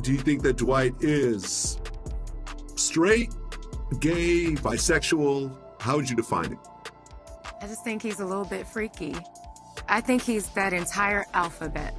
Do you think that Dwight is straight, gay, bisexual? How would you define it? I just think he's a little bit freaky. I think he's that entire alphabet.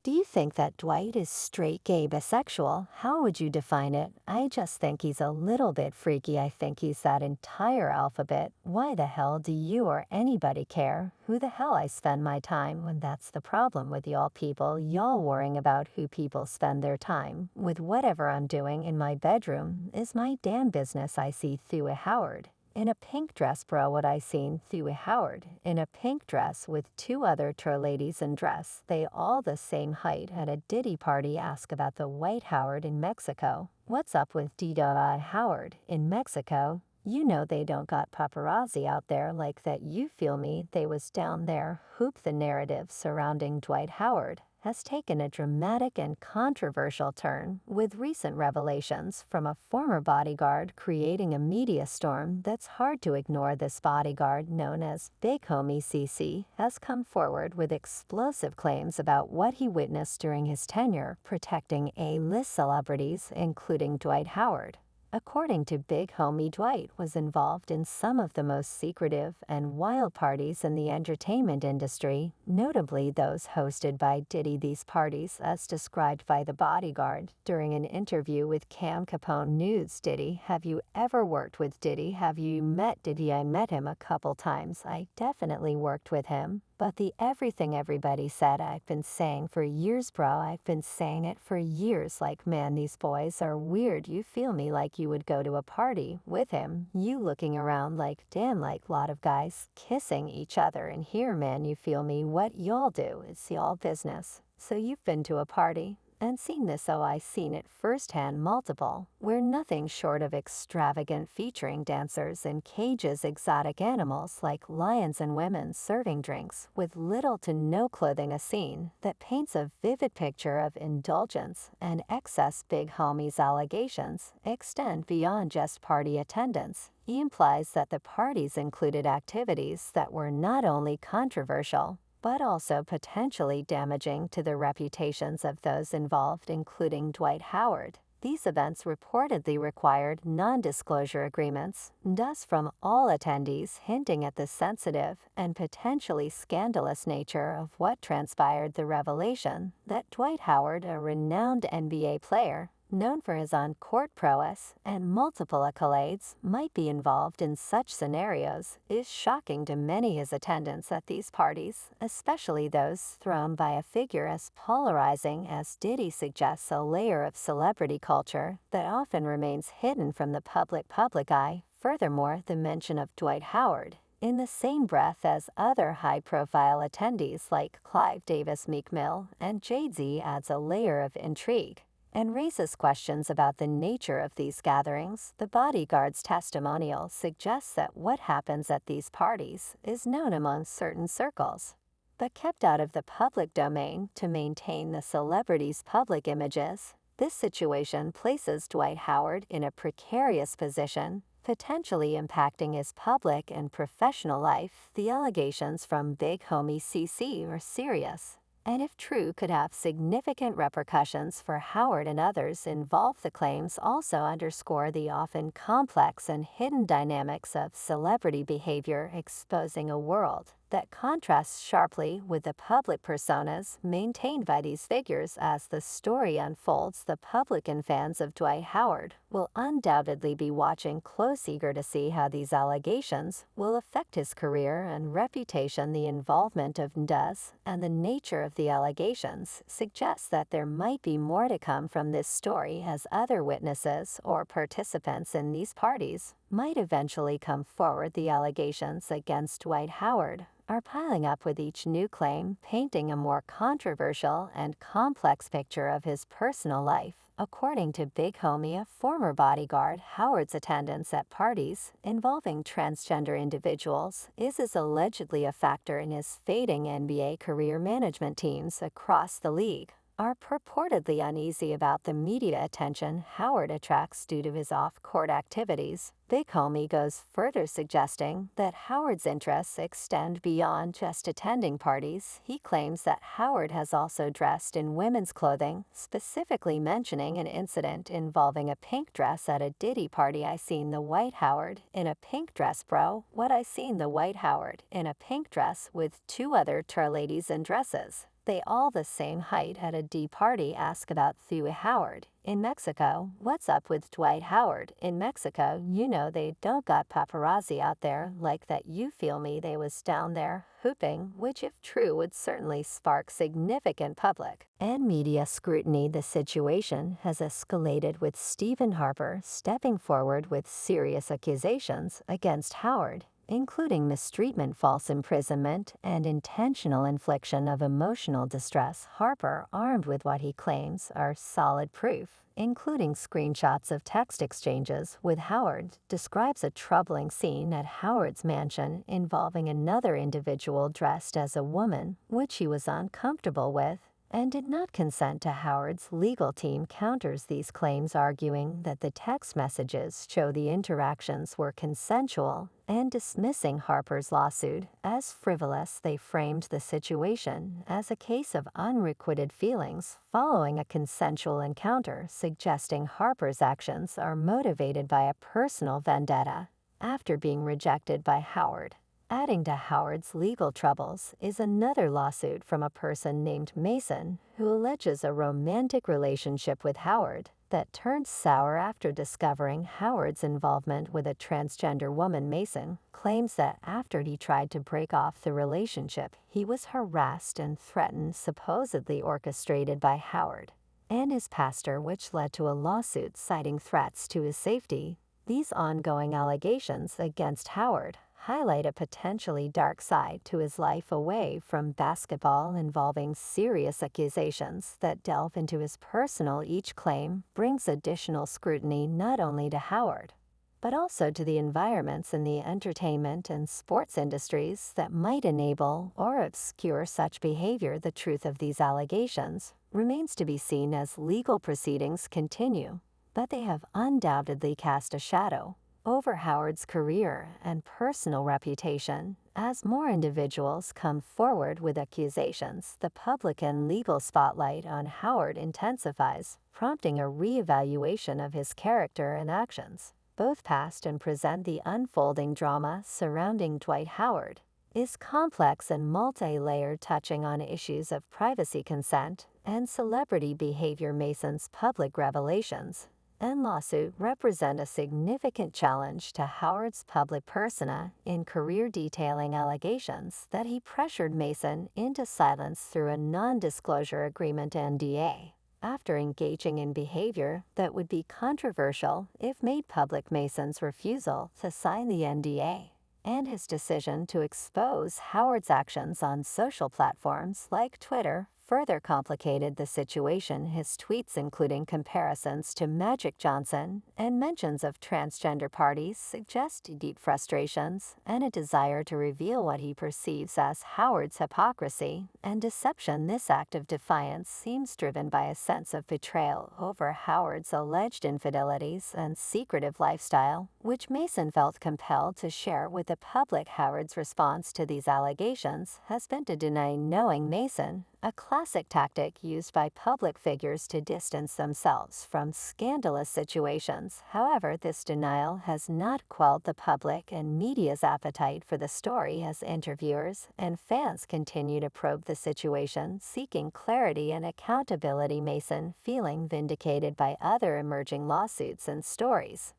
Do you think that Dwight is straight, gay, bisexual? How would you define it? I just think he's a little bit freaky. I think he's that entire alphabet. Why the hell do you or anybody care who the hell I spend my time when that's the problem with y'all people? Y'all worrying about who people spend their time with. Whatever I'm doing in my bedroom is my damn business. I see Thue Howard in a pink dress, bro. What I seen Thue Howard in a pink dress with two other tour ladies in dress. They all the same height at a Diddy party. Ask about the white Howard in Mexico. What's up with Diddy Howard in Mexico? You know they don't got paparazzi out there like that. You feel me? They was down there. Hoop. The narrative surrounding Dwight Howard has taken a dramatic and controversial turn, with recent revelations from a former bodyguard creating a media storm that's hard to ignore. This bodyguard, known as Big Homie CC, has come forward with explosive claims about what he witnessed during his tenure protecting A-list celebrities, including Dwight Howard. According to Big Homie, Dwight was involved in some of the most secretive and wild parties in the entertainment industry, notably those hosted by Diddy. These parties, as described by the bodyguard during an interview with Cam Capone News. Diddy: have you ever worked with Diddy? Have you met Diddy? I met him a couple times. I definitely worked with him. But the everything everybody said, I've been saying for years, bro. I've been saying it for years. Like, man, these boys are weird. You feel me? Like you would go to a party with him. You looking around like, damn, like lot of guys kissing each other. And here, man, you feel me? What y'all do is y'all business. So you've been to a party and seen this. Oh, I seen it firsthand, multiple. We're nothing short of extravagant, featuring dancers in cages, exotic animals like lions, and women serving drinks with little to no clothing. A scene that paints a vivid picture of indulgence and excess. Big Homie's allegations extend beyond just party attendance. He implies that the parties included activities that were not only controversial, but also potentially damaging to the reputations of those involved, including Dwight Howard. These events reportedly required non-disclosure agreements, thus from all attendees, hinting at the sensitive and potentially scandalous nature of what transpired. The revelation that Dwight Howard, a renowned NBA player, known for his on-court prowess and multiple accolades, might be involved in such scenarios is shocking to many. His attendance at these parties, especially those thrown by a figure as polarizing as Diddy, suggests a layer of celebrity culture that often remains hidden from the public eye. Furthermore, the mention of Dwight Howard in the same breath as other high-profile attendees like Clive Davis, Meek Mill, and Jay-Z adds a layer of intrigue and raises questions about the nature of these gatherings. The bodyguard's testimonial suggests that what happens at these parties is known among certain circles, but kept out of the public domain to maintain the celebrity's public images. This situation places Dwight Howard in a precarious position, potentially impacting his public and professional life. The allegations from Big Homie CC are serious, and if true, could have significant repercussions for Howard and others involved. The claims also underscore the often complex and hidden dynamics of celebrity behavior, exposing a world that contrasts sharply with the public personas maintained by these figures. As the story unfolds, the public and fans of Dwight Howard will undoubtedly be watching close, eager to see how these allegations will affect his career and reputation. The involvement of Nduz and the nature of the allegations suggests that there might be more to come from this story, as other witnesses or participants in these parties might eventually come forward. The allegations against Dwight Howard are piling up with each new claim, painting a more controversial and complex picture of his personal life. According to Big Homie, a former bodyguard, Howard's attendance at parties involving transgender individuals is allegedly a factor in his fading NBA career. Management teams across the league are purportedly uneasy about the media attention Howard attracts due to his off-court activities. Big Homie goes further, suggesting that Howard's interests extend beyond just attending parties. He claims that Howard has also dressed in women's clothing, specifically mentioning an incident involving a pink dress at a Diddy party. "I seen the white Howard in a pink dress, bro. What, I seen the white Howard in a pink dress with two other tour ladies in dresses. They all the same height at a D party. Ask about Thuy Howard in Mexico. What's up with Dwight Howard in Mexico? You know they don't got paparazzi out there like that, you feel me? They was down there hooping," which if true would certainly spark significant public and media scrutiny. The situation has escalated, with Stephen Harper stepping forward with serious accusations against Howard, including mistreatment, false imprisonment, and intentional infliction of emotional distress. Harper, armed with what he claims are solid proof, including screenshots of text exchanges with Howard, describes a troubling scene at Howard's mansion involving another individual dressed as a woman, which he was uncomfortable with, and did not consent to. Howard's legal team counters these claims, arguing that the text messages show the interactions were consensual and dismissing Harper's lawsuit as frivolous. They framed the situation as a case of unrequited feelings following a consensual encounter, suggesting Harper's actions are motivated by a personal vendetta after being rejected by Howard. Adding to Howard's legal troubles is another lawsuit from a person named Mason, who alleges a romantic relationship with Howard that turned sour after discovering Howard's involvement with a transgender woman. Mason claims that after he tried to break off the relationship, he was harassed and threatened, supposedly orchestrated by Howard and his pastor, which led to a lawsuit citing threats to his safety. These ongoing allegations against Howard highlight a potentially dark side to his life away from basketball, involving serious accusations that delve into his personal. Each claim brings additional scrutiny not only to Howard, but also to the environments in the entertainment and sports industries that might enable or obscure such behavior. The truth of these allegations remains to be seen as legal proceedings continue, but they have undoubtedly cast a shadow over Howard's career and personal reputation. As more individuals come forward with accusations, the public and legal spotlight on Howard intensifies, prompting a reevaluation of his character and actions. Both past and present, the unfolding drama surrounding Dwight Howard is complex and multi-layered, touching on issues of privacy, consent, and celebrity behavior. Mason's public revelations and lawsuit represent a significant challenge to Howard's public persona in career, detailing allegations that he pressured Mason into silence through a non-disclosure agreement (NDA). After engaging in behavior that would be controversial if made public, Mason's refusal to sign the NDA and his decision to expose Howard's actions on social platforms like Twitter further complicated the situation. His tweets, including comparisons to Magic Johnson and mentions of transgender parties, suggest deep frustrations and a desire to reveal what he perceives as Howard's hypocrisy and deception. This act of defiance seems driven by a sense of betrayal over Howard's alleged infidelities and secretive lifestyle, which Mason felt compelled to share with the public. Howard's response to these allegations has been to deny knowing Mason, a classic tactic used by public figures to distance themselves from scandalous situations. However, this denial has not quelled the public and media's appetite for the story, as interviewers and fans continue to probe the situation, seeking clarity and accountability. Mason, feeling vindicated by other emerging lawsuits and stories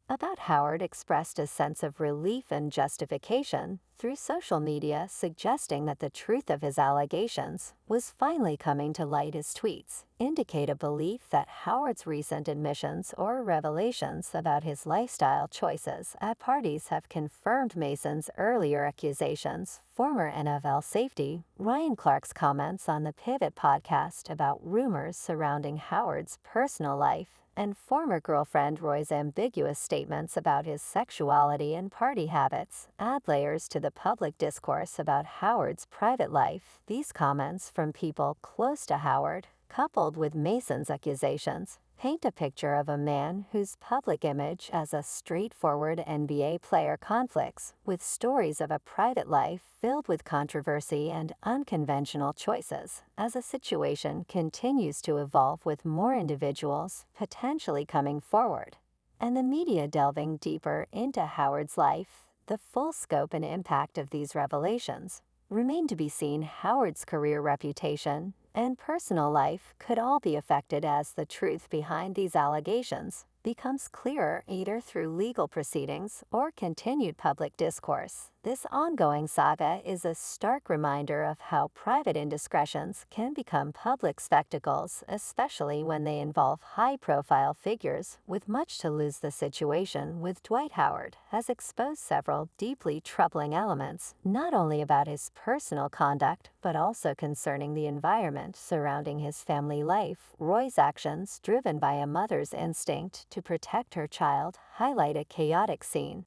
about Howard, expressed a sense of relief and justification through social media, suggesting that the truth of his allegations was finally coming to light. His tweets indicate a belief that Howard's recent admissions or revelations about his lifestyle choices at parties have confirmed Mason's earlier accusations. Former NFL safety Ryan Clark's comments on the Pivot podcast about rumors surrounding Howard's personal life and former girlfriend Roy's ambiguous statements about his sexuality and party habits add layers to the public discourse about Howard's private life. These comments from people close to Howard coupled with Mason's accusations, paint a picture of a man whose public image as a straightforward NBA player conflicts with stories of a private life filled with controversy and unconventional choices, as a situation continues to evolve with more individuals potentially coming forward. And the media delving deeper into Howard's life, the full scope and impact of these revelations remain to be seen. Howard's career, reputation, and personal life could all be affected as the truth behind these allegations becomes clearer either through legal proceedings or continued public discourse. This ongoing saga is a stark reminder of how private indiscretions can become public spectacles, especially when they involve high-profile figures with much to lose. The situation with Dwight Howard has exposed several deeply troubling elements, not only about his personal conduct, but also concerning the environment surrounding his family life. Roy's actions, driven by a mother's instinct to protect her child, highlight a chaotic scene